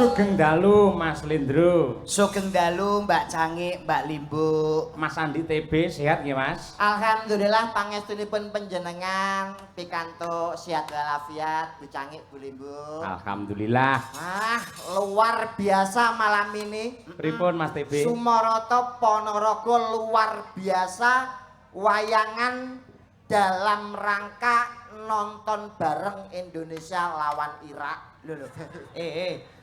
Sugeng dalu Mas Lindro. Sugeng dalu Mbak Cangik, Mbak Limbu. Mas Andi TB sehat nggih Mas? Alhamdulillah pangestunipun panjenengan pikantuk sehat walafiat Bu Cangik, Bu Limbu. Alhamdulillah. Luar biasa malam ini. Pripun Mas TB? Sumaroto Ponorogo luar biasa wayangan dalam rangka nonton bareng Indonesia lawan Irak.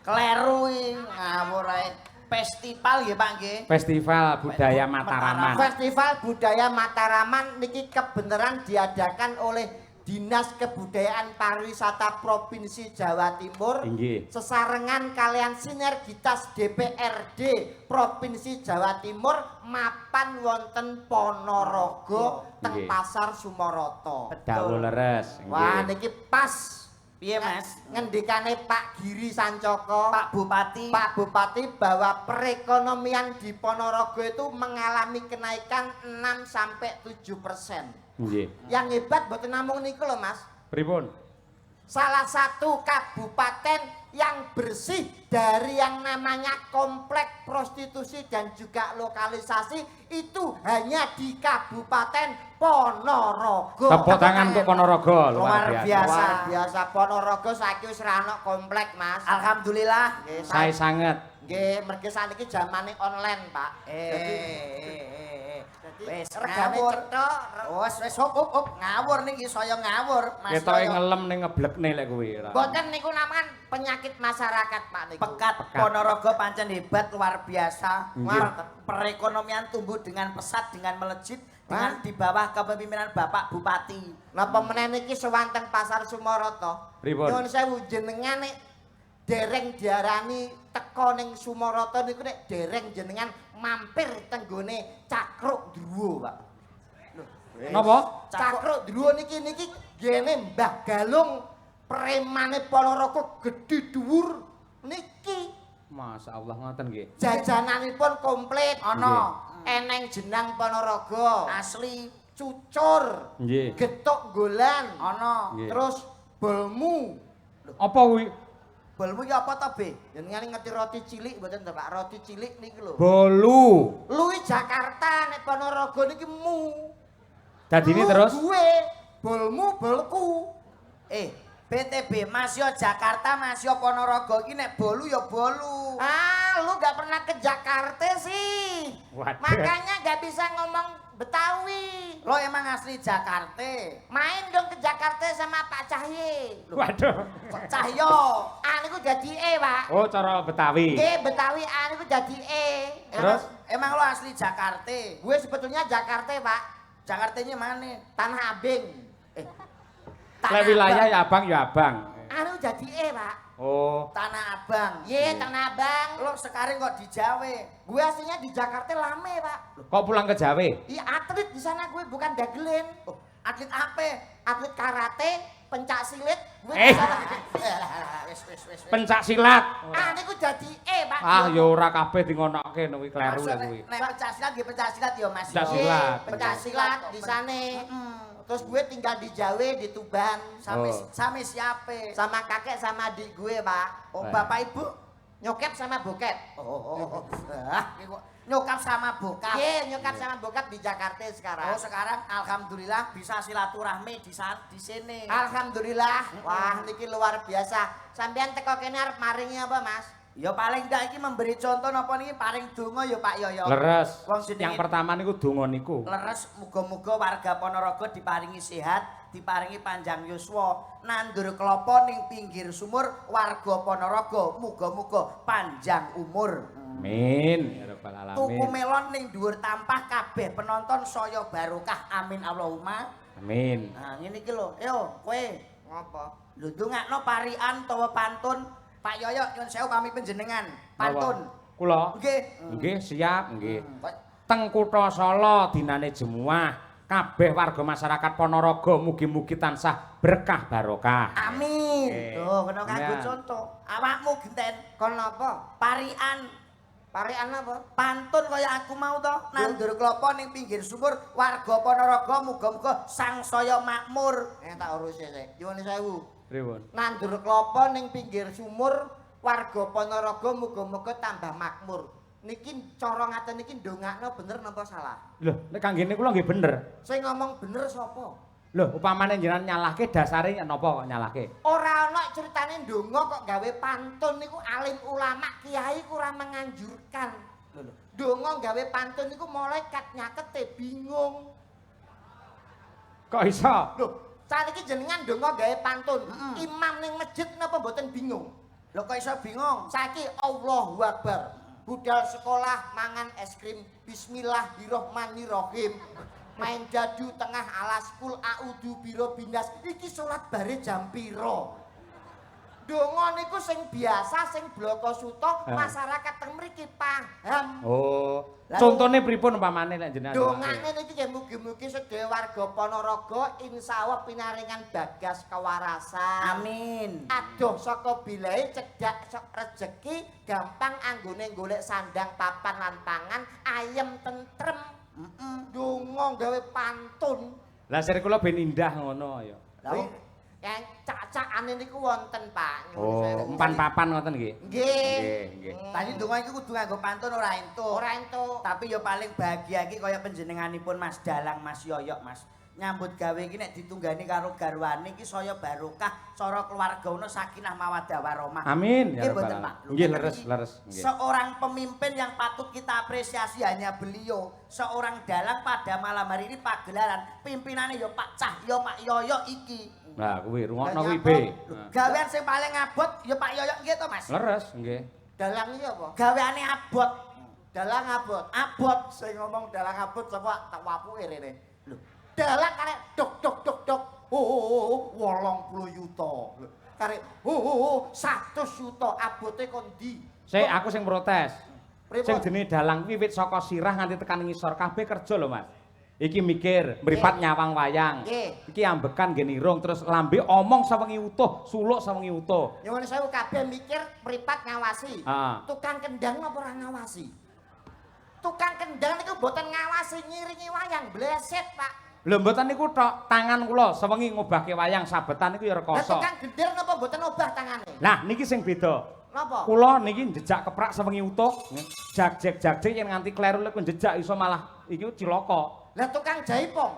Kleru ngawur ae. Festival nggih Pak nggih. Festival Budaya Mataraman. Festival Budaya Mataraman niki kebenaran diadakan oleh Dinas Kebudayaan Pariwisata Provinsi Jawa Timur. Inggih. Sesarengan kalian sinergitas DPRD Provinsi Jawa Timur mapan wonten Ponorogo teng Pasar Sumaroto. Dawu leres. Wah niki pas. Piye Mas? Ngendikane Pak Giri Sancoko, Pak Bupati bahwa perekonomian di Ponorogo itu mengalami kenaikan 6 sampai 7%. Nggih. Yang hebat mboten namung niku lho Mas. Pripun? Salah satu kabupaten yang bersih dari yang namanya komplek prostitusi dan juga lokalisasi itu hanya di Kabupaten Ponorogo. Tepuk tangan untuk Ponorogo. Luar biasa. Luar biasa Ponorogo saiki wis ra ono komplek, Mas. Alhamdulillah. Saya sangat. Nggih, mergi saniki zamane online, Pak. Wis regane ngawur. cetok. Wis up ngawur niki saya ngawur Mas. Ketoke Yoyo. ngelem ning ngeblekne lek kuwi. Mboten niku namanya penyakit masyarakat, Pak niku. Pekat Ponorogo pancen hebat luar biasa. Perekonomian tumbuh dengan pesat dengan melejit dengan di bawah kepemimpinan Bapak Bupati. Napa meneh niki sewanteng Pasar Sumaroto. Pripun? Nyuwun sewu jenengan nek dereng diarani teko ning Sumaroto niku nek dereng jenengan mampir tenggone Cakruk Druwo, Pak. Napa? Cakruk Druwo niki gene Mbah Galung premane Ponorogo gedhe dhuwur niki. Masya Allah ngoten nggih. Jajananipun komplit Ana eneng jenang Ponorogo, asli cucur, Nggih. getuk golan, ana. Nggih. terus bolmu. Apa kuwi? Bolmu iki apa to, Be? Jenengan ngerti roti cilik mboten to, Pak? Roti cilik niki lho. Bolu. Luwi Jakarta nek Ponorogo niki mu. Dadine Lu terus duwe bolmu bolku. BTB Mas yo Jakarta, Mas yo Ponorogo iki nek bolu ya bolu. Lu gak pernah ke Jakarta sih. Waduh. Makanya gak bisa ngomong Betawi. Lo emang asli Jakarta. Main dong ke Jakarta sama Pak Cahye. Waduh. Cahyo. Niku dadi Pak. Oh, cara Betawi. Nggih, Betawi niku dadi Terus? Emang lo asli Jakarta. Gue sebetulnya Jakarta, Pak. Jakartanya mana? Tanah Abang. Lek wilayah ya abang ya abang. Anu dadi Pak. Oh. Tanah Abang. Ye, Tanah Abang. Lo sekarang kok di Jawa? Gue aslinya di Jakarta lama, Pak. Kok pulang ke Jawa? Iya, atlet di sana gue bukan dagelin. Atlet apa? Atlet karate, pencak silit, gue Eh. di sana. Wis. Pencak silat. Niku dadi Pak. Ah, ya ora kabeh dingonokke kuwi kleru lek kuwi. Nek pencak silat nggih pencak silat ya Mas. Pencak Yo. silat. Pencak silat di sana. Terus gue tinggal di Jawa, di Tuban. Sami siapa? Sama kakek sama adik gue, Pak. Oh, bapak ibu? Nyokap sama bokap. Nyokap sama bokap. Iya, nyokap sama bokap di Jakarta sekarang. Oh, sekarang alhamdulillah bisa silaturahmi di sini. Alhamdulillah. Wah, niki luar biasa. Sampean teko kene arep maringi apa, Mas? Ya paling ndak iki memberi contoh napa niki paring donga ya Pak Yoyo. Leres. Wong jenenge- Yang pertama niku donga niku. Leres muga-muga warga Ponorogo diparingi sehat, diparingi panjang yuswa, nandur klopo ning pinggir sumur warga Ponorogo muga-muga panjang umur. Amin. Ya rabbal Tuku alamin. melon ning dhuwur tampah kabeh penonton saya barokah amin Allahumma. Amin. Nah ngene iki lho, yo kowe Ngopo? lho ndongakno parian utawa pantun Pak Yoyo nyuwun sewu kami panjenengan pantun. Kula. Nggih. Nggih, siap, nggih. Kok Teng Kutha Solo dinane Jemuah, kabeh warga masyarakat Ponorogo mugi-mugi tansah berkah barokah. amin. Oke. Tuh kena kanggo Amin. contoh. Awakmu genten Kon apa? parian Parian apa? pantun kaya aku mau to nandur klopo ning pinggir sumur warga Ponorogo muga-muga sangsaya makmur. Tak urus sik. Nyuwun sewu. Pripun? Nandur klopo ning pinggir sumur warga Ponorogo muga-muga tambah makmur. Niki cara ngaten niki ndongakno bener napa salah? Lho, nek kanggene kula nggih bener. Sing ngomong bener sapa? Lho, upamane jenengan nyalahke dasare napa kok nyalahke? Ora ana critane ndonga kok gawe pantun niku alim ulama kiai kurang menganjurkan. Lho. Ndonga gawe pantun niku malaikat nyakete bingung. Kok iso? Lho, saniki jenengan ndonga gawe pantun. Imam ning masjid napa mboten bingung? Lho kok iso bingung? Saiki Allahu Akbar. Budal sekolah mangan es krim Bismillahirrahmanirrahim. Main dadu tengah alas kul a'udzu birobinas. Iki salat bare jam pira? Donga niku sing biasa sing bloko suta masyarakat teng mriki paham. Oh. Contone pripun umpamane nek jenengan? Dongane niki nggih mugi-mugi sedaya warga Ponorogo insyaallah pinaringan bagas kewarasan. Amin. Adoh saka bilahe cedhak rejeki gampang anggone golek sandang papan lan pangan ayem tentrem. Donga gawe pantun. Lah sire kula ben indah ngono ya. Yang cacakane niku wonten Pak. Oh, empan papan ngoten nggih. Nggih. Nggih. Tadi donga iki kudu nganggo pantun ora entuk. Ora entuk. Tapi ya paling bahagia iki kaya panjenenganipun Mas Dalang, Mas Yoyok, Mas. Nyambut gawe iki nek ditunggani karo garwane iki saya barokah cara keluarga ono sakinah mawaddah warahmah. Amin Nggih ya mboten, rabbal Pak. alamin. Nggih leres leres nggih. Seorang pemimpin yang patut kita apresiasi hanya beliau. Seorang dalang pada malam hari ini pagelaran pimpinannya ya Pak Cahyo, Pak Yoyo iki. Nah, kuwi rungokno kuwi B. Gawean sing paling abot ya Pak Yoyo nggih to, Mas? Leres nggih. Dalang iki apa? Gaweane abot. Dalang abot. Abot. Sing ngomong dalang abot sapa tak wapuke rene. Lho, dalang karek dok dok dok dok. Oh, 80 yuta. Karek 100 yuta abote kon ndi? Sik aku sing protes. Pripun? Sing jenenge dalang wiwit saka sirah nganti tekan ngisor kabeh kerja lho, Mas. Iki mikir, mripat nyawang wayang. Nggih. Iki ambekan nggih nirung terus lambe omong sawengi utuh, suluk sawengi utuh. Nyuwun sewu kabeh mikir mripat ngawasi. Ah. Tukang kendang apa ora ngawasi? Tukang kendang niku mboten ngawasi ngiringi wayang, bleset, Pak. Lho mboten niku tok, tangan kula sawengi ngobahke wayang sabetan niku ya Lah rekoso. tukang gender napa mboten obah tangane? Nah, niki sing beda. Napa? Kula niki njejak keprak sawengi utuh, jag-jag yen nganti kleru lek njejak iso malah iki cilaka. Lah tukang jaipong.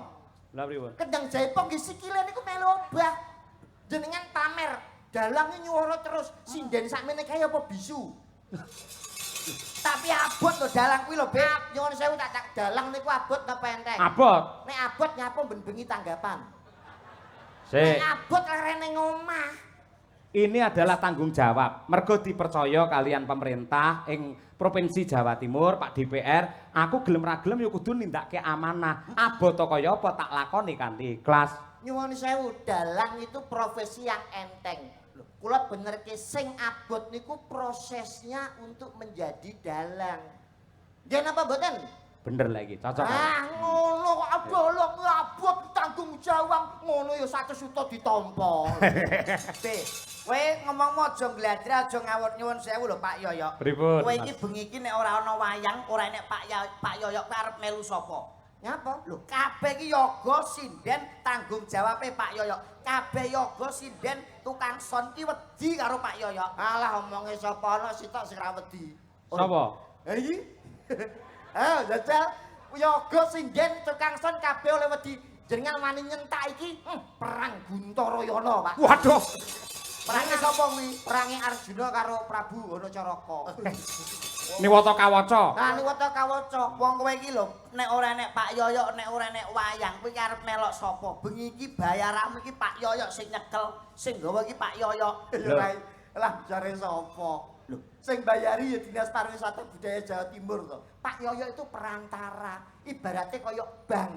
Lah pripun? Kendang jaipong nggih sikile niku melu obah. Jenengan pamer, dalange nyuwara terus sinden sakmene kae apa bisu. Tapi abot lho dalang kuwi lho, Beb. Nyuwun sewu tak dalang niku abot napa enteng? Abot. Nek abot nyapu ben bengi tanggapan. Sik. Nek abot lerene ngomah. Ini adalah tanggung jawab. Mergo dipercaya kalian pemerintah ing Provinsi Jawa Timur, Pak DPR, aku gelem ra gelem ya kudu nindakke amanah. Abot kaya apa tak lakoni kanthi ikhlas. Nyuwun sewu, dalang itu profesi yang enteng. Loh, kula benerke sing abot niku prosesnya untuk menjadi dalang. Nggih napa mboten? Bener lagi, cocok. Ah, ngono kok dalang abot tanggung jawab. Ngono ya 100 juta ditampa. Be, kowe ngomong aja ngladra aja ngawur nyuwun sewu lho Pak Yoyo. Pripun? Kowe iki bengi iki nek ora ana wayang, ora enek Pak Yoyo kowe arep melu sapa? Nyapa? Lho, kabeh iki yoga sinden tanggung jawabe Pak Yoyo. Kabeh yoga sinden tukang son ki wedi karo Pak Yoyo. Alah omonge sapa ana sitok sing ra wedi. Sapa? Ha iki. Jajal yoga sinden tukang son kabeh oleh wedi. Jenengan wani nyentak iki perang Guntarayana, Pak. Waduh. Perange sapa kuwi? Perange Arjuna karo Prabu Hanacaraka. Niwata kawaca. Nah, niwata kawaca. Wong kowe iki lho, nek ora enek Pak Yoyo, nek ora enek wayang, kowe arep melok sapa? Bengi iki bayaranmu iki Pak Yoyo sing nyekel, sing gawa iki Pak Yoyo. Ya lah jare sapa? Lho, sing bayari ya Dinas Pariwisata Budaya Jawa Timur to. Pak Yoyo itu perantara, ibaratnya kaya bank.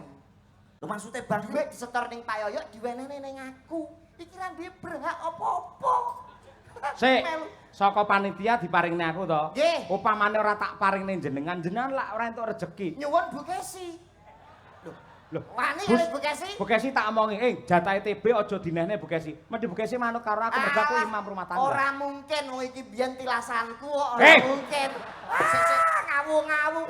Lho maksudnya bang Duit disetor ning Pak Yoyo diwenehne ning aku. Iki ra duwe berhak apa-apa. Sik, saka panitia diparingne aku to. Nggih. Upamane ora tak paringne jenengan, jenengan lak ora entuk rejeki. Nyuwun Bu Kesi. Lho, Wani Gus, kali Bu Kesi. Bu Kesi tak omongi, jatahe TB aja dinehne Bu Kesi. Mendhi Bu Kesi manut karo aku mergo aku imam rumah tangga. Ora mungkin, iki biyen tilasanku kok ora Eh! mungkin. Sik, sik. ngawu-ngawu.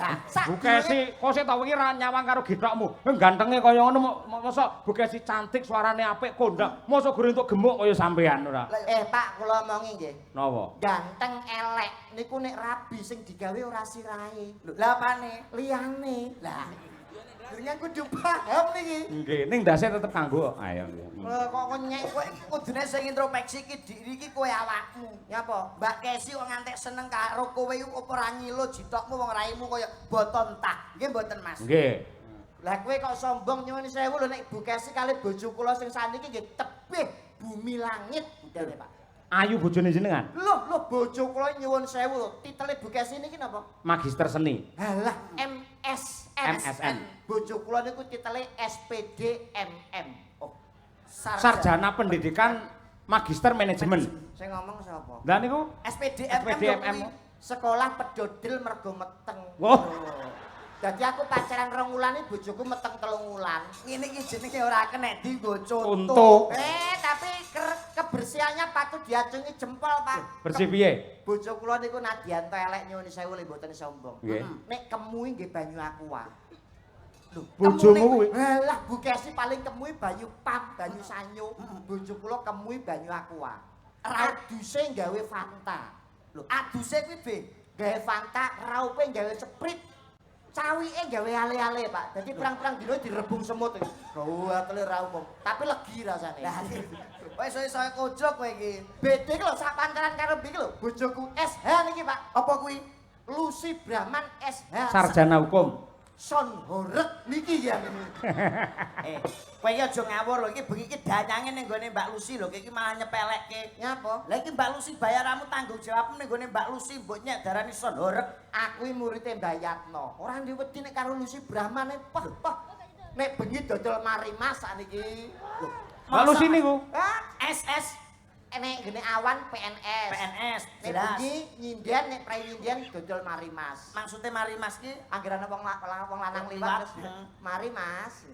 Bukesi, kok sik tau wingi ra nyawang karo gethokmu. Gantenge kaya ngono mosok Bukesi cantik, suarane apik, kondang. Mosok gure entuk gemuk kaya sampean ora. Pak, kula omongi nggih. Napa? Ganteng elek niku nek rabi sing digawe ora sirahe. Lah apane? Liyane. Lah. Dengan kudu paham niki. Nggih, ning ndase tetep kanggo. Ayo nggih. Kok nyek Kowe iki kudune sing introspeksi iki diri iki kowe awakmu. nyapa? Mbak Kesi kok ngantek seneng karo kowe iku apa ora ngilo jitokmu wong raimu kaya boton tah. Nggih mboten Mas. Nggih. Lah kowe kok sombong nyuwun sewu lho nek Bu Kesi kali bojo kula sing saniki nggih tebih bumi langit budale Pak. Ayu bojone jenengan. Loh bojo kula nyuwun sewu lho, titele Bu Kesi niki napa? Magister seni. Halah MSN. Bojo kula niku titele SPD MM. Oh, Sarjana Pendidikan Magister Manajemen. Sing ngomong sapa? Lah niku SPDMM. SPDMM. Sekolah pedodil mergo meteng. Wah. Dadi aku pacaran 2 wulan iki bojoku meteng 3 wulan. Ngene iki jenenge ora kenek dienggo contoh. Untuk Tapi kebersihannya patut diacungi jempol, Pak. bersih piye? Bojo kula niku Nadianto elek nyuwun sewu lho mboten sombong. Nggih. Nek kemui nggih banyu aqua. Lho, Bojomu kuwi. Lah Bu Kesi paling kemui banyu pam, banyu sanyo. Bojo kula kemui banyu aqua. Aduse gawe Fanta. Lho, aduse kuwi be Gawe Fanta, raupe gawe Sprite. Cawike gawe ale-ale, Pak. Dadi pirang-pirang dina direbung semut. Gawe ra umum, tapi legi rasane. Lah kowe iso kojok kowe iki. Bede iki lho sak pantaran karo iki lho, bojoku SH niki, Pak. Apa kuwi? Lucy Brahman SH. Sarjana hukum. Son horek niki ya. Kowe iki aja ngawur lho, iki bengi iki danyange ning gone Mbak Lucy lho, iki malah nyepelekke. Nyapa? Lah iki Mbak Lucy bayaranmu tanggung jawabmu ning gone Mbak Lucy, mbok nyek darani son horek. Aku iki muridé Mbak Yatno. Ora diwedi nek karo Lucy Brahman pah. Nek bengi dodol marimas sakniki. Mbak Lucy niku. SS Nek gene awan PNS. PNS Nek jelas. bengi nyinden nek prei nyinden dodol marimas. Maksudnya mari Mas ki Anggerane wong lanang liwat terus mari Mas.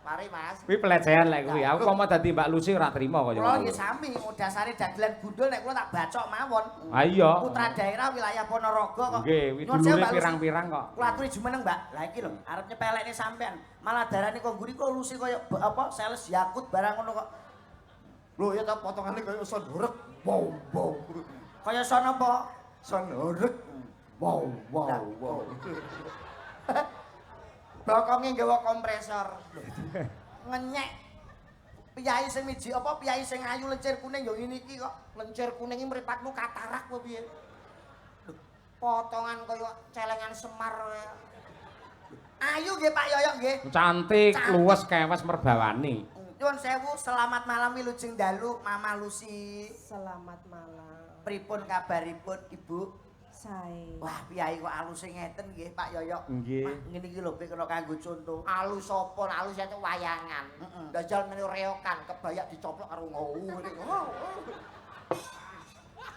Mari Mas. Kuwi pelecehan lek kuwi. Aku kok mau dadi Mbak Lucy ora trimo kaya kula ngono. nggih sami dasare dagelan gundul nek kula tak bacok mawon. Ha iya. Putra daerah wilayah Ponorogo kok. Nggih, Nyuwun sewu, dulure Mbak Lucy. pirang-pirang kok. Kula aturi jumeneng, Mbak. Lah iki lho, arep nyepelekne sampean. Malah darane kok nguri kok Lucy kaya apa sales Yakut barang ngono kok. Lho ya ta potongane kaya son horek. Wow. Kaya sono apa? Son horek. Wow. Bokonge nggawa kompresor. Ngenyek. Piyai sing miji apa piyai sing ayu lencir kuning yo ngene iki kok. Lencir kuning iki mripatmu katarak apa piye? Potongan kaya celengan Semar. Ayu nggih Pak Yoyo nggih. Cantik, luwes, kewes merbawani. Nyuwun sewu, selamat malam Wilujeng Dalu, Mama Lucy. Selamat malam. Pripun kabaripun Ibu? Sae. Wah, piyai kok alus ngeten nggih Pak Yoyo. Nggih. Wah, ngene iki lho Pik kena kanggo contoh. Alus apa? Alus itu wayangan. Dajal menu reokan kebayak dicoplok karo ngene.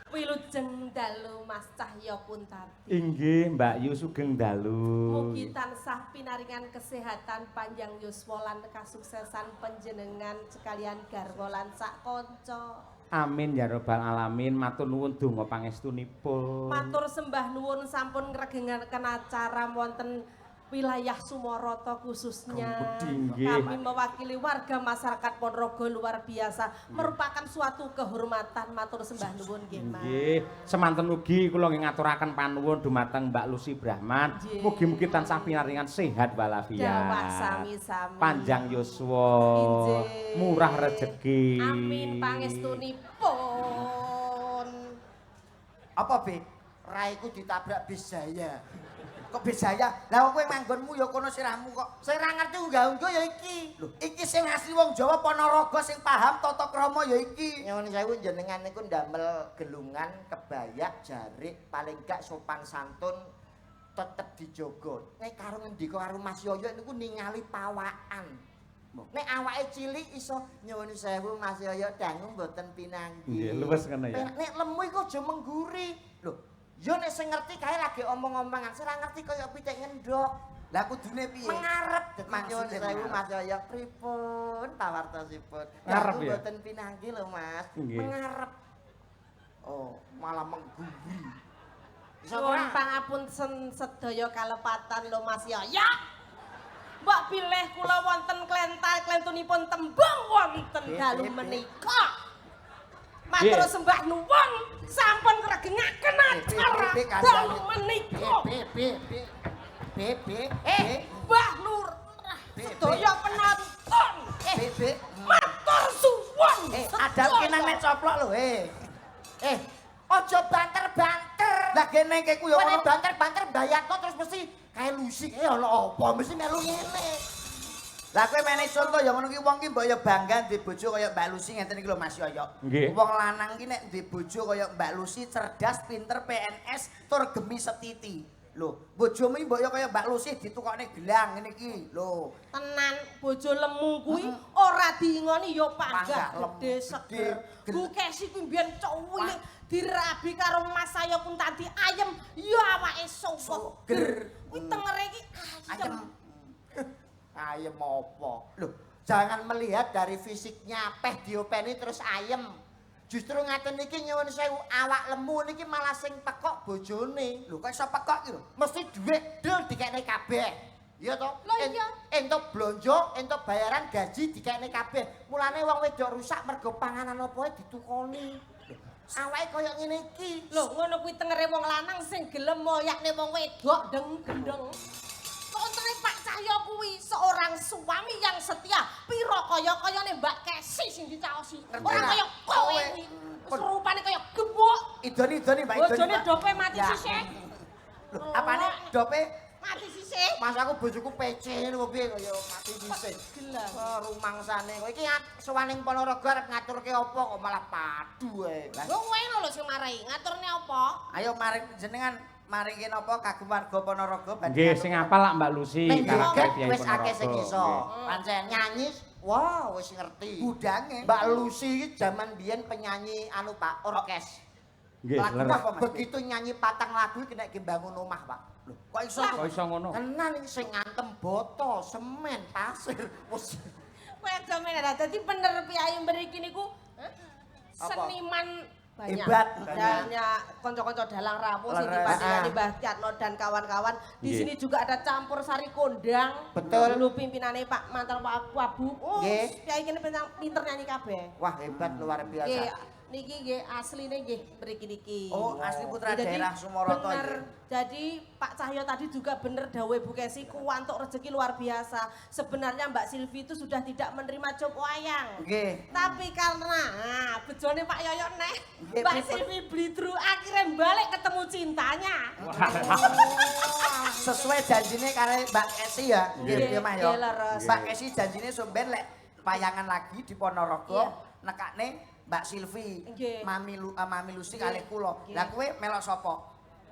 Wilujeng dalu Mas Cahya Kuntati. Inggih, Mbak Yu sugeng dalu. Mugi tansah pinaringan kesehatan panjang yuswa lan kasuksesan panjenengan sekalian garwa lan sak kanca. Amin ya rabbal alamin. Matur nuwun donga pangestunipun. Matur sembah nuwun sampun ngregengaken acara wonten wilayah Sumarata khususnya. Inggih. Kami mewakili warga masyarakat Ponorogo luar biasa merupakan suatu kehormatan. Matur sembah nuwun nggih Mas. Nggih, semanten ugi kula nggih ngaturaken panuwun dumateng Mbak Lucy Brahman. Nggih. Mugi-mugi tansah pinaringan sehat walafiat. Jawab sami-sami. Panjang yuswa. Injih. Murah rejeki. Amin pangestunipun. Apa Pik? Raiku ditabrak bis Jaya. Kok Besaya? Lah kowe manggonmu ya kono sirahmu kok. Sing ra ngerti unggah-ungguh ya iki. Lho, iki sing asli wong Jawa Ponorogo sing paham tata krama ya iki. Nyuwun sewu jenengan niku ndamel gelungan, kebayak, jarik, paling gak sopan santun tetep dijogo. Nek karo ngendika karo Mas Yoyo niku ningali pawakan. Nek awake cilik iso nyuwun sewu Mas Yoyo dangu mboten pinanggi. Nggih, luwes ngono ya. Nek lemu iku aja mengguri. Lho, yo nek sing ngerti kae lagi omong-omongan, sing ra ngerti kaya pitik ngendhok. Lah kudune piye? Mengarep dadi nyuwun Maksudnya sewu mengarep. Mas Yoyo pripun pawartosipun. Ngarep Aku ya? mboten pinanggi lho Mas. Nggih. Mengarep. Oh, malah mengguri. Nuwun pangapunten sedaya kalepatan lho Mas Yoyo. Mbok bilih kula wonten klentunipun tembung wonten dalu menika. Matur sembah nuwun sampun ngregengaken acara dalu menika. Mbah Lurah sedaya penonton. Matur suwun. Adamke nang nek coplok lho, Aja banter-banter. Lah kene iki ku yo Kowe ngono. banter-banter mbayatno terus mesti kae lusik ana apa mesti melu ngene. Lah kowe menehi contoh ya ngono ki wong ki mbok ya bangga duwe bojo kaya Mbak Lucy ngeten iki lho Mas Yoyo. Nggih. Wong lanang ki nek duwe bojo kaya Mbak Lucy cerdas, pinter, PNS, tur gemi setiti. Lho, bojomu iki mbok ya kaya Mbak Lucy ditukokne gelang ngene iki. Lho, Tenan bojo lemu kuwi ora diingoni ya panggah Panggah gedhe lemu, seger. gede. Bu Kesi kuwi mbiyen cuwilik dirabi karo Mas Saya Kuntadi ayem ya awake seger. Kuwi tengere iki ayem. Ayem apa? Loh, jangan melihat dari fisiknya peh diopeni terus ayem. Justru ngaten iki nyuwun sewu awak lemu niki malah sing pekok bojone. lho kok iso pekok ki lho. Mesti dhuwit dul dikekne kabeh. Iya toh? Lah iya. Entuk blonjo, entuk bayaran gaji dikekne kabeh. Mulane wong wedok rusak mergo panganan apa wae ditukoni. Awake koyo ngene iki. Lho ngono kuwi tengere wong lanang sing gelem moyakne wong wedok deng-gendeng. Kontene Pak Cahyo kuwi seorang suami yang setia. Piro kaya-kayane Mbak Kesi sing dicaosi. Ora kaya kowe kuwi. Serupane kaya gembok. Idoni Mbak Idoni. Bojone dope mati Ya. sisih. Lho, apane dope? Mati sisih. Mas aku bojoku PC lho piye kaya mati dhisik. Gelas. Rumangsane kok iki sowaning Ponorogo arep ngaturke apa kok malah padu ae. Lho kowe lho sing marai, ngaturne apa? Ayo mari jenengan maringi napa kagem warga Ponorogo Nggih, sing apal lak Mbak Lucy. Ning karakter joget Kyai wis akeh sing Ponorogo. iso. Nggih. Pancen nyanyi wah wis ngerti. budange. Mbak Lucy iki jaman biyen penyanyi anu Pak, orkes. Nggih, Lagu leres. apa, Mas? begitu nyanyi patang lagu kena bangun omah, Pak. Lho, kok iso? Kok iso ngono? Tenan iki sing ngantem boto, semen, pasir. Wes Kowe aja meneh. Dadi bener piyai mriki niku seniman banyak. Hebat. Banyak kanca-kanca dalang rapuh sing Leres. dipandhani Mbah Tiatno dan kawan-kawan. Di Nggih. sini juga ada campur sari kondang. Betul. Dulu pimpinane Pak Mantan Pak Wabu. Oh, Nggih. piyai kene pinter nyanyi kabeh. wah hebat luar Nggih, biasa. niki nggih asline nggih mriki niki. Oh, asli putra Jadi, daerah Sumoroto bener. iki. Jadi Pak Cahyo tadi juga bener dawuh Bu Kesi kuwantuk rezeki luar biasa. Sebenarnya Mbak Silvi itu sudah tidak menerima job wayang. Nggih. Tapi karena bejone Pak Yoyo neh, Nggih, Mbak pripun? Silvi Blidru akhirnya balik ketemu cintanya. Sesuai janjine karo Mbak Kesi ya. Nggih, Nggih, Mas yo. nggih, leres. Mbak Kesi janjine somben lek wayangan lagi di Ponorogo Iya. nekakne Mbak Silvi, Nggih. Mami Lucy Nggih. kalih kula. Nggih. Lah kowe melok sapa?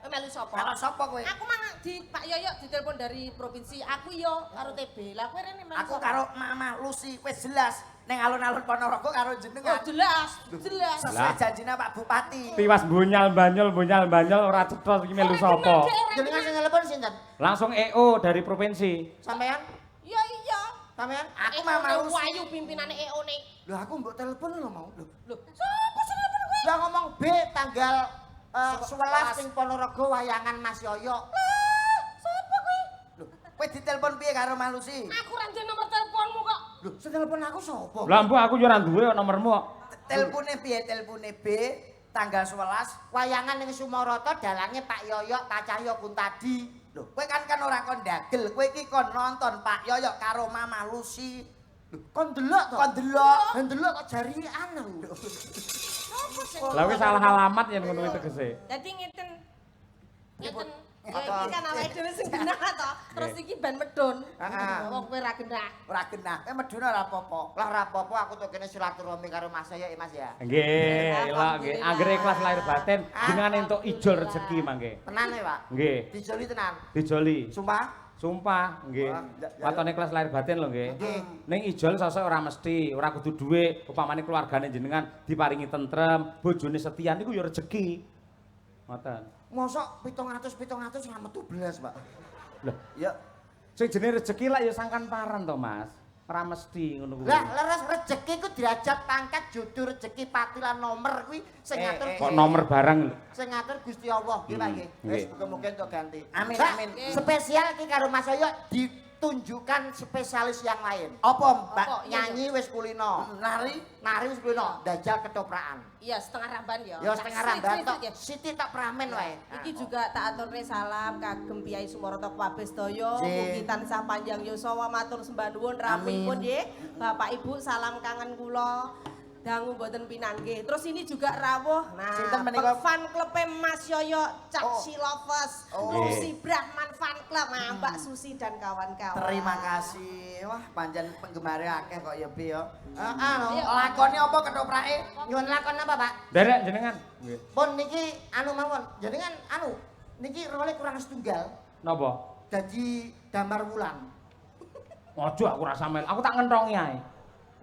Melu sapa? Melok sapa kowe? Aku mang di Pak Yoyo ditelepon dari provinsi. Aku yo karo TB. Lah kowe rene melu Aku sapa? karo Mama Lucy wis jelas ning alun-alun Ponorogo karo Oh, jenengan. jelas. Sesuai janjine Pak Bupati. Tiwas bunyal banyol ora cetha iki melu sapa. Jenengan sing telepon sinten? Langsung EO dari provinsi. Sampean? Iya iya. Sampean? Aku Mama Lucy. Wayu pimpinane EO nih. Lho aku mbok telepon lho mau. Lho. Loh, sapa sing telepon kowe? Lah ngomong B tanggal 11 ning Ponorogo wayangan Mas Yoyo. Sapa kowe? Lho, kowe ditelepon piye karo Mama Lucy? Aku ra ndek nomor teleponmu kok. Lho, sing telepon aku sapa? Lah mbok aku yo ora duwe nomormu kok. Telepone piye? Telepone B tanggal 11. Wayangan ning Sumoroto dalange Pak Yoyo, Pak Cahyo Kuntadi. Lho, kowe kan ora kon dagel, kowe iki kon nonton Pak Yoyo karo Mama Lucy. Kon delok to? Kon delok. Ben delok kok jarian lho. Sapa sing? Lah wis salah alamat yen ngono kuwi tegese. Dadi ngeten. Ngeten. Apa? Ya iki kan awake dhewe sing genah to. Terus iki ben medun. Heeh. Wong kowe ra genah. Ora genah. Kowe meduna ora apa-apa. Lah ora apa-apa aku tuh kene silaturahmi karo Mas Yoyo ya Mas ya. Nggih, elok nggih. Anggere ikhlas lahir batin jenengan entuk ijol rezeki mangke. Tenan ya, Pak? Nggih, Dijoli tenan. dijoli. Sumpah. Sumpah, nggih. Wah, Watone kelas lahir batin lho nggih. Nggih. Ning ijol sosok ora mesti, ora kudu dhuwit, upamane keluargane jenengan diparingi tentrem, bojone setia niku ya rezeki. Ngoten. Mosok 700 nggak metu belas, Pak. Lah, Ya, sing jenenge rezeki lak ya sangkan paran to, Mas. ora mesti ngono kuwi. Lah leres rejeki ku diajak pangkat jodoh rejeki pati lan nomor kuwi sing ngatur Kok nomor barang lho. sing ngatur Gusti Allah nggih Pak nggih. Wis Nggih. muga-muga entuk ganti. Amin, Mbak, amin. Spesial iki karo Mas Yoyo ditunjukkan spesialis yang lain. Apa, Mbak? Apa? Nyanyi wis kulino, Nari? nari wis kulino, dajal ketoprakan. Iya, setengah ramban ya. Ya setengah ramban tok. ya. Siti tak pramen wae. Iki juga tak aturne salam kagem Kyai Sumaroto Kabeh sedaya, Nggih. mugi tansah panjang yuswa matur sembah nuwun rampungipun Amin. nggih. Bapak Ibu salam kangen kula. Dangu mboten pinanggih. Terus ini juga rawuh. Nah, Sinten menika? fan klub Mas Yoyo Cak Oh. Silofes, Oh. Susi Brahman fan club. Nah, Mbak Susi dan kawan-kawan. Terima kasih. Wah, panjen penggemare akeh kok ya, Bi ya. Anu, Lakone apa ketoprak nyuwun lakon apa, Pak? Derek jenengan. Nggih. Pun niki anu mawon, jenengan anu niki role kurang setunggal Napa? dadi damar wulan. Ojo aku rasa mel. Aku tak ngentongi ae.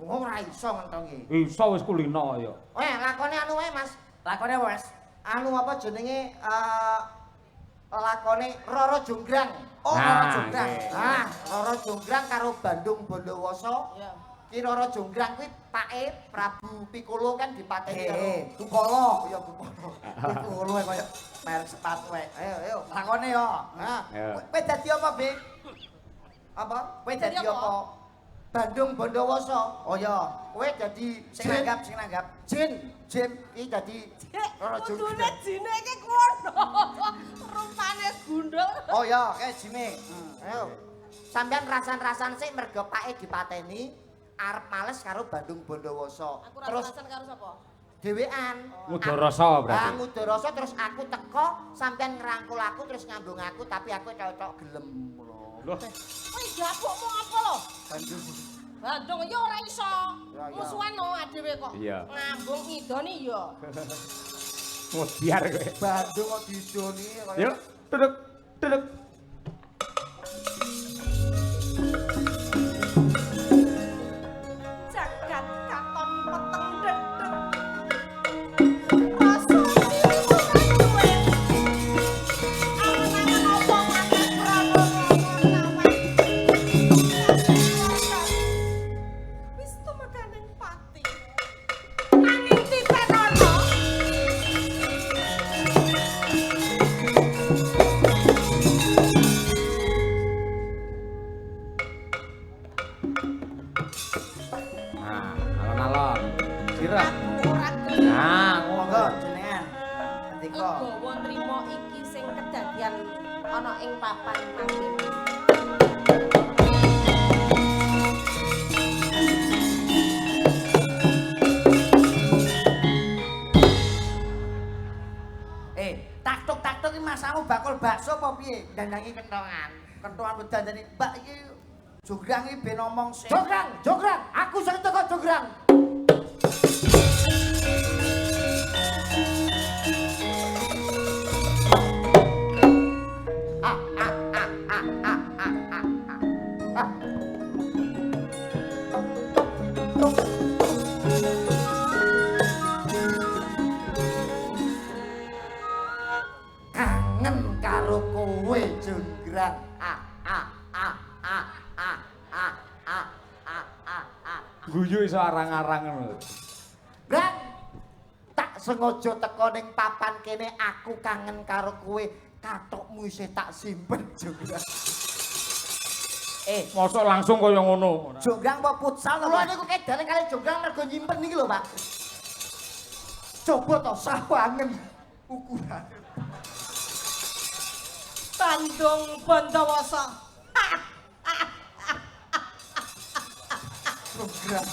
Oh, ora iso ngentongi. Iso wis kulino ya. Lakone anu wae, Mas. Lakone apa, Mas? Anu apa jenenge lakone Roro Jonggrang. Oh, Nah, Roro Jonggrang. nggih. Ah, Roro Jonggrang karo Bandung Bondowoso. Ya. Ki Roro Jonggrang kuwi pake Prabu Piccolo kan dipateni karo Kupolo. ya Kupolo. Kupolo kaya merek sepatu wae. Ayo. Lakone yo. Nah, Ya. Kowe dadi apa, Bi? apa? Kowe dadi Dadi apa? apa? Bandung Bondowoso. Oh ya, Kowe dadi sing nanggap, sing nanggap. Jin. Jim. Iki dadi Roro Kudune Jonggrang. jine iki kuwono. Rupane gundul. Oh ya, kayak Jime. Ayo. Sampeyan rasan-rasan sik mergo pake dipateni arep males karo Bandung Bondowoso. Aku Terus rasa karo sapa? dhewean. Ngudarasa berarti. Ngudarasa terus aku teko sampeyan ngerangkul aku terus ngambung aku tapi aku cocok gelem ngono. Loh, Kowe gabukmu apa lho? Bandung. Bandung ya ora iso. Ya, ya. Musuhan no adewe kok. Iya. Ngambung ngidoni ya. mudiar kowe. Bandung kok didoni kaya Yuk, duduk, duduk. Jagat katon peteng dedeg. Rasa diri bukan duwe. Angan-angan apa makan prawo nawe. Wis tumekaning pati. Nanging titenono. Nah, alon-alon. Sirep. Ora gelem. Nah, Monggo ngomong. jenengan. Ngendika. Legowo nrimo iki sing kedadian ana ing papan manggen. Tak-tuk iki masamu bakul bakso apa piye? dandangi kentongan. Kentuan wedan jane, Mbak iki Jograng iki ben ngomong sing. Jograng, Jograng, aku sing teko Jograng. Kangen karo kowe Jograng. Guyu iso arang-arang ngono. Brang, tak sengaja teko ning papan kene aku kangen karo kowe. Kathokmu isih tak simpen Jograng. Mosok langsung kaya ngono. Jograng apa futsal Kula apa? niku kedane kali Jograng mergo nyimpen niki lho, Pak. Coba to sawangen ukuran. Bandung Bondowoso. Jograng.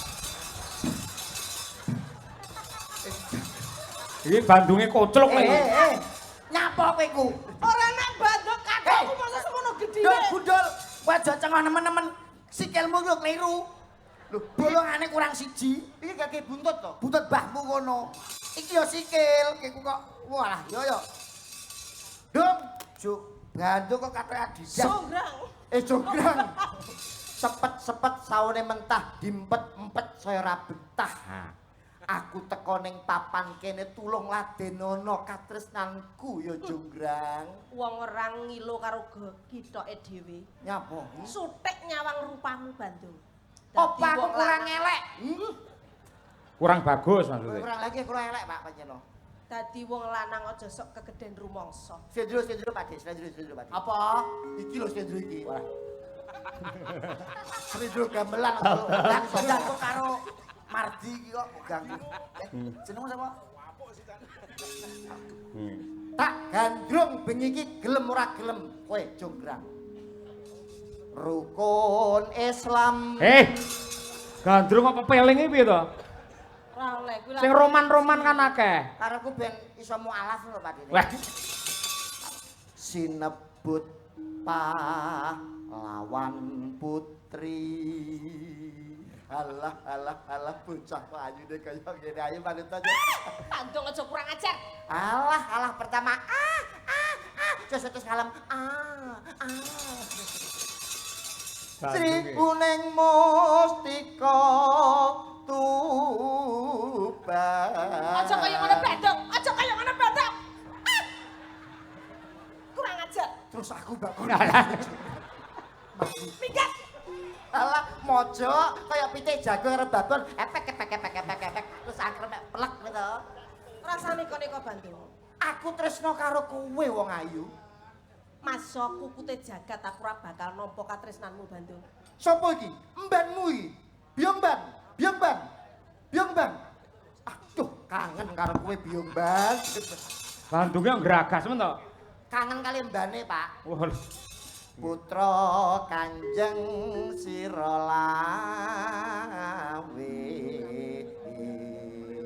Iki bandunge kocluk lho. Nyapa kowe iku? Ora nek Bandung kakakku masa semono gedine. Gundul, gundul. Kowe aja cengok nemen-nemen. Sikilmu lho kliru. Lho, bolongane kurang siji. Iki kaki buntut to. Buntut mbahmu ngono. Iki yo sikil, kiku kok. Walah, yo yo. Dong, Juk, Bandung kok kate Adidas. Jograng. Jograng. Sepet-sepet saune mentah, dimpet-empet saya ora betah. Aku teko ning papan kene tulung ladenono katresnanku ya Jograng. Wong ora ngilo karo gitoke dhewe. Nyapa? Sutik nyawang rupamu Bandung. Apa aku kurang elek? Kurang bagus maksudnya. Kurang lagi kurang elek, Pak Panjeno. Dadi wong lanang aja sok kegeden rumangsa. Sendro Pak Des, sendro Pak Des. Apa? Iki lho sendro iki. Wah. Sendro gamelan lan Sedang kok karo Mardi iki kok ganggu. Jenengmu sapa? tak gandrung bengi iki gelem ora gelem kowe jonggrang. Rukun Islam. Gandrung apa peling iki piye to? Ora oleh kuwi Sing roman-roman kan akeh. Kareku ben iso mualaf lho Pak Dene. Wah. Sinebut pahlawan putri. Alah bocah kok ayune kaya ngene ayo manut aja. Bandung aja kurang ajar. Alah pertama terus kalem Sri Kuning Mustika Tuban. Aja kaya ngono Bandung, aja kaya ngono Bandung. Kurang ajar. Terus aku bakon. Minggat. Alah mojo kaya pitik jago karo babon epek terus akhirnya pelek gitu. Rasane kene kok Bandung. Aku tresno karo kowe wong ayu. Masa kukute jagat aku ora bakal nampa katresnanmu Bandung. Sopo iki? Mbanmu iki. Byongban. Aduh, kangen karo kowe Byongban. Bandungnya ngeragas men to. Kangen kali mbane, Pak. Wah. Putra Kanjeng Sirolawe.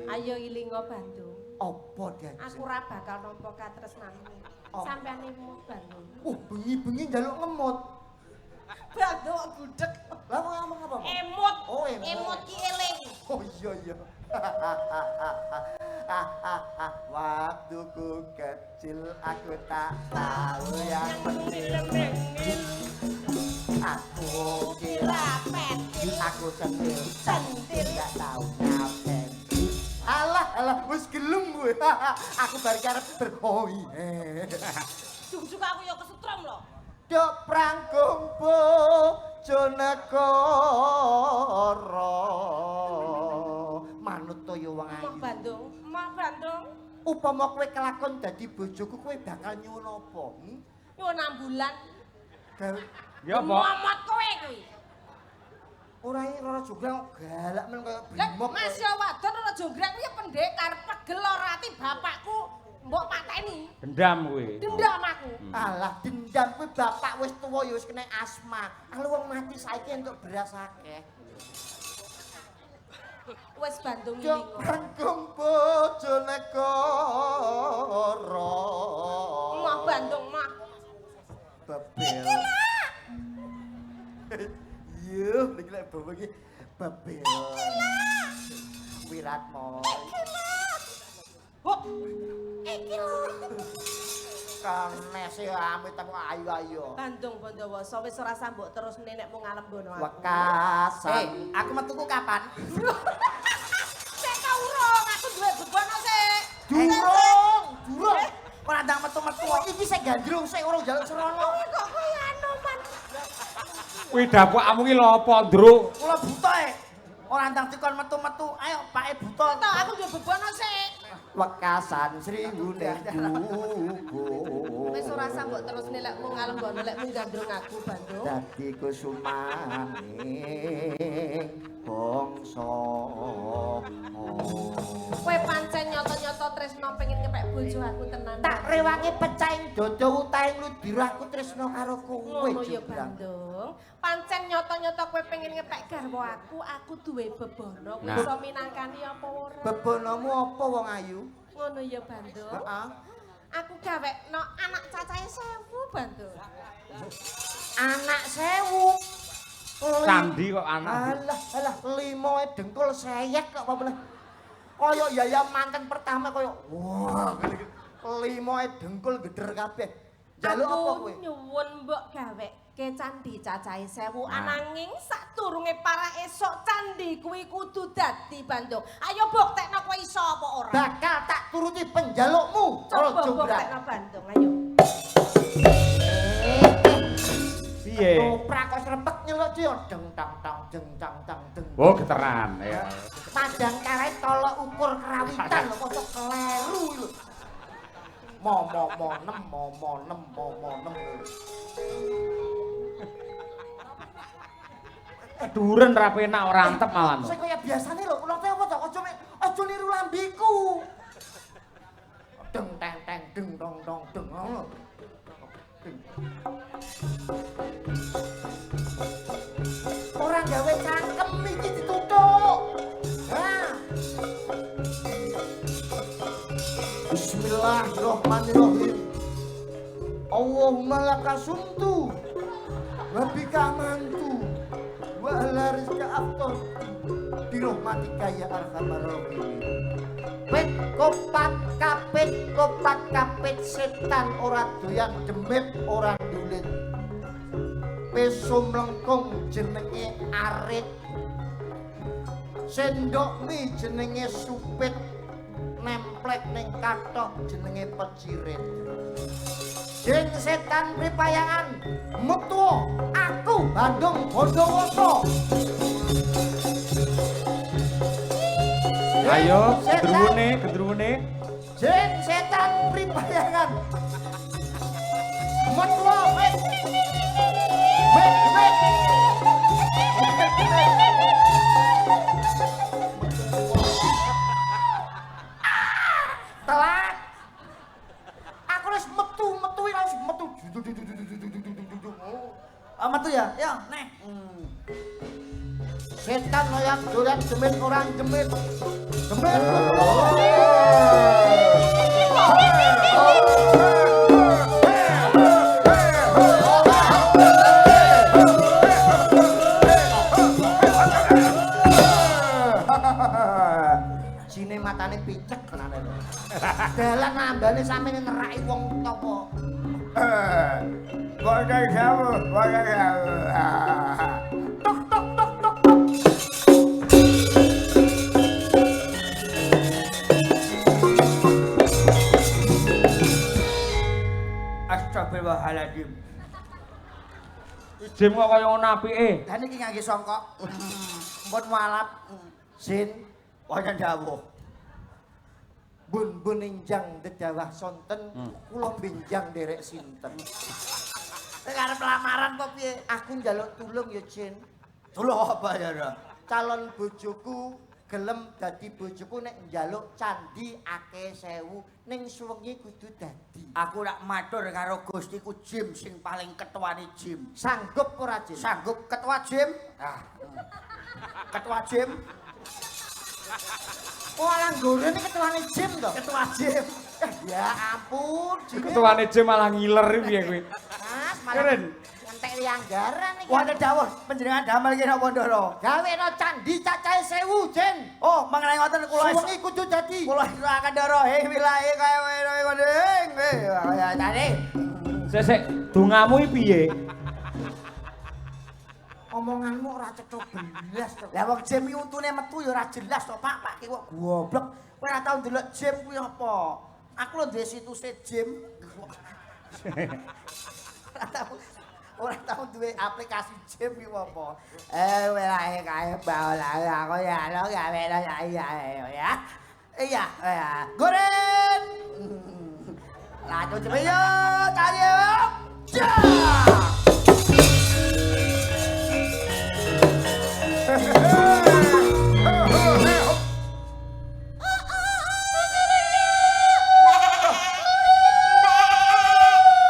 Ayo ilinga Bandung. Apa dan? Aku ora bakal nampa katresnanmu. Sampeyan imut Bandung. Bengi-bengi njaluk ngemut. Bandung gudeg. Lah ngomong apa? Emut. Oh, emut. Emut ki eling. Oh iya. Waktuku kecil aku tak tahu yang penting. Aku kira petil. Aku centil gak tahu ngapain. Alah, wis gelem gue. Aku bar karep berhoi. Jujug aku ya kesetrum lho. Dok prangkung Bojonegoro. Manut to yo wong ayu. Mak Bandung. Upama kowe kelakon dadi bojoku kowe bakal nyuwun apa? Nyuwun ambulan. Ya apa? Momot kowe kuwi. Ora joglang galak men kaya Lah brimop. Mas ya wadon ora jonggrang kuwi ya pendekar pegel ora ati bapakku mbok pateni. Dendam kuwi. Dendam aku. Alah dendam kowe bapak wis tuwa ya wis kena asma. Kalau wong mati saiki entuk beras akeh. Wis Bandung Yo ilingo. Bandung Bojonegoro. Mah Bandung mah. Bebel. Yuh, iki lek bawa iki bebel. Wirat moy. Hop. Iki lho. Kanese amit aku ayu-ayu. Bandung Bondowoso wis ora sambok terus nenekmu ngalem bono aku. Wekasan. Aku metuku kapan? Sik ta urung aku duwe bebono sik. Durung. Ora ndang metu-metu. Iki sik gandrung sik urung njaluk serono. Kok koyo anu man. Kuwi dapukmu ki lho apa, Ndruk? Kula buta ora ndang dikon metu-metu. Ayo Pak buta. Ta aku duwe bebono sik. Wekasan sriwune buku. Wis ora sambok terus nelekmu ngalem bono lekmu gandrung aku Bandung. Dadi kusumaning bangsa. Kowe pancen nyoto-nyoto tresno pengen ngepek bojo aku tenan. Tak rewangi pecahing dodo utahe ngludir aku tresno karo kowe Ngono ya Jograng. Bandung. Pancen nyoto-nyoto kowe pengen ngepek garwa aku duwe bebono. Kowe Nah. iso minangkani apa ora? Bebonomu apa wong ayu? Ngono ya Bandung. Heeh. Aku gawekno anak cacahe 1000 Bandung. Anak 1000. Candi kok anak. Alah, limoe dengkul seyek kok apa meneh. Kaya yaya manten pertama kaya wah ngene iki. Limoe dengkul geder kabeh. Jaluk apa kowe? Aku nyuwun mbok gaweke candi cacahe 1000 Nah. ananging sadurunge para esok candi kuwi kudu dadi Bandung. Ayo buktekno kowe iso apa ora? Bakal tak turuti penjalukmu. Coba Jograng. buktekno Bandung ayo. Piye? Toprak kok srepek nyeluk yo deng tang tang deng tang tang deng. Oh, geteran ya. Padang karet tolok ukur kerawitan lho kok kleru lho. Mo nem. Duren ra penak ora antep malah. Sing kaya biasane lho, kula teh apa to aja niru lambiku. Deng teng teng deng dong dong deng ngono. Ora gawe cangkem iki dituthuk. Nah. Bismillahirrahmanirrahim. Allahumma lakasumtu wa bika amantu wa ala rizka aftar bi rahmatika ya arhamar rahimin. Pet kopat kapit setan ora doyan demit ora ndulit. Peso mlengkung jenenge arit. Sendok mi jenenge supit. Nemplek ning kathok jenenge pecirit. Jin setan pripayangan metu aku Bandung Bondowoso. Ayo, gendruwune. Jin setan pripayangan metu wet. Telat. Aku wis metu-metuwi langsung metu. Metu ya? Ya, neh. Setan loyak dolan demit orang demit. Demit. Sine matane picek kenane. Dalan nambane sampe neraki wong topo. Bodoh jauh. Tok tok tok tok. Astagfirullahaladzim. Jim kok kaya ngono apike. Lah niki ngangge songkok. Mpun mualaf. Sin Wonten dawuh. bun enjang dedawah sonten kula benjang derek sinten. Nek arep lamaran kok piye? Aku njaluk tulung ya Jin. Tulung apa ya, Ra? Calon bojoku gelem dadi bojoku nek njaluk candi akeh 1000 ning suwengi kudu dadi. Aku rak matur karo Gustiku Jim sing paling ketuane Jim. Sanggup ora Jin? Sanggup ketua Jim? Ketua Jim? Oh alang gorene ketuane Jim to. Ketua Jim. Ya ampun, Jin. Ketuane Jim malah ngiler piye kuwi. Mas, malah Keren. ngentek anggaran iki. Wonten dawuh panjenengan damel kira Wondoro. Gaweno candi cacahe 1000, Jin. Oh, mengenai ngoten kula Suwengi kudu dadi. kula israhaken Ndoro. Wilahe kaya ngene. Ya tadi. Sesek dongamu iki piye? Omonganmu ora cetha belas to. Lah wong Jim iki untune metu ya ora jelas to, Pak. Pak ki kok goblok. Kowe ora tau ndelok Jim kuwi apa? Aku lho duwe situse Jim. Ora tau duwe aplikasi Jim ki apa. Wilahe kae bae aku ya lo gawe ya. Iya, ya. Goren. Lanjut cepet yo, tadi yo.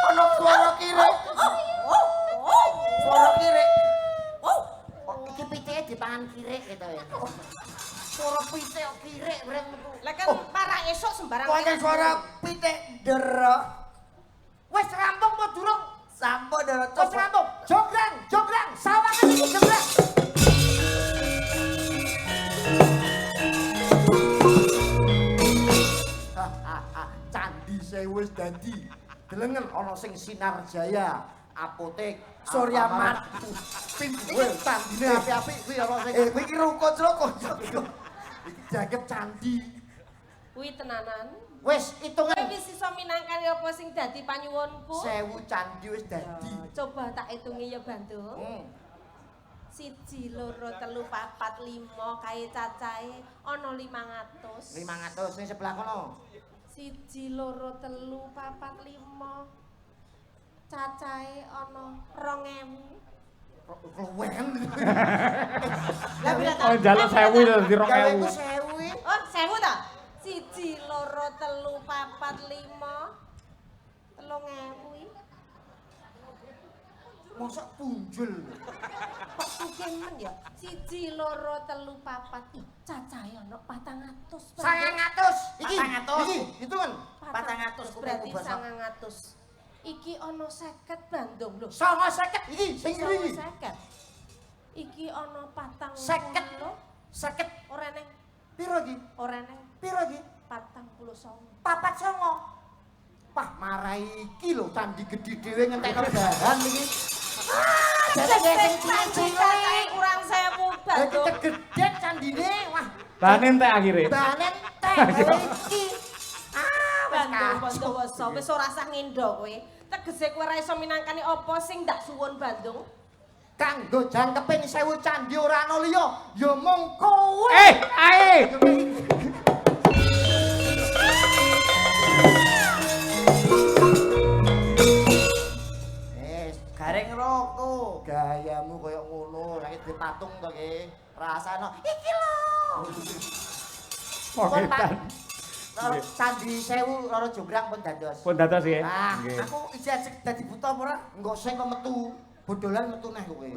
Ana suara kire. Suara kire. Iki pitike dipangan kire gitu ya. Suara pitik kire breng metu. Lah kan para esuk sembarang. Wonten suara pitik derok. Wis rampung apa durung? Sampun derok. Wis rampung. Jograng, sawangan iki jograng. Candi wis dadi. Delengen ana sing Sinar Jaya, apotek, Surya Mat. Pinggul candine apik-apik kuwi ana sing Kowe iki rukun. iki jaget candi. Kuwi tenanan. Wis Kowe itungan wis iso minangkani apa sing dadi panyuwunku? 1000 candi wis dadi. Coba tak hitungi ya Bandung. 1 2 3 4 5 kae cacahe ana 500. 500 ning sebelah kono. 1 2 3 4 5 cacahe ana 2000. Keluwen. Lah pira ta? Oh, njaluk 1000 dadi Gawe ku 2000. 1000. Oh, 1000 ta? 1 2 3 4 5 3000. Mosok punjul. Kok sugih men ya? 1 2 3 4 cacahe ana 400. 900. Iki 400. Iki hitungan. 400 berarti 900. Iki ana 50 Bandung lho. 950 iki sing iki. 50. Iki ana 40. 50. 50. Ora neng, Piro iki? ora neng Piro iki? 49. 49. Wah, marai iki lho candi gedhe dhewe ngentekno dahan iki. Jadi cacahe kurang 1000 Iki Bandung. kegedhet candine. Wah, Bane entek akhire. banen teh gawe iki. Bandung Bondowoso wis ora usah ngendo kowe. Tegese kowe ora iso minangkani apa sing ndak suwun Bandung. Kanggo jangkeping 1000 candi ora ana liya, ya mung kowe. Ae. Gareng roko, gayamu koyo ngono, lagi di patung to ki. Rasane iki lho. Pogetan. Candi 1000 loro jonggrang pun dados. Pun dados nggih. Nah, Nggih. aku ijazah dadi buta apa ora? Engko sing kok metu, bodolan metu neh kowe.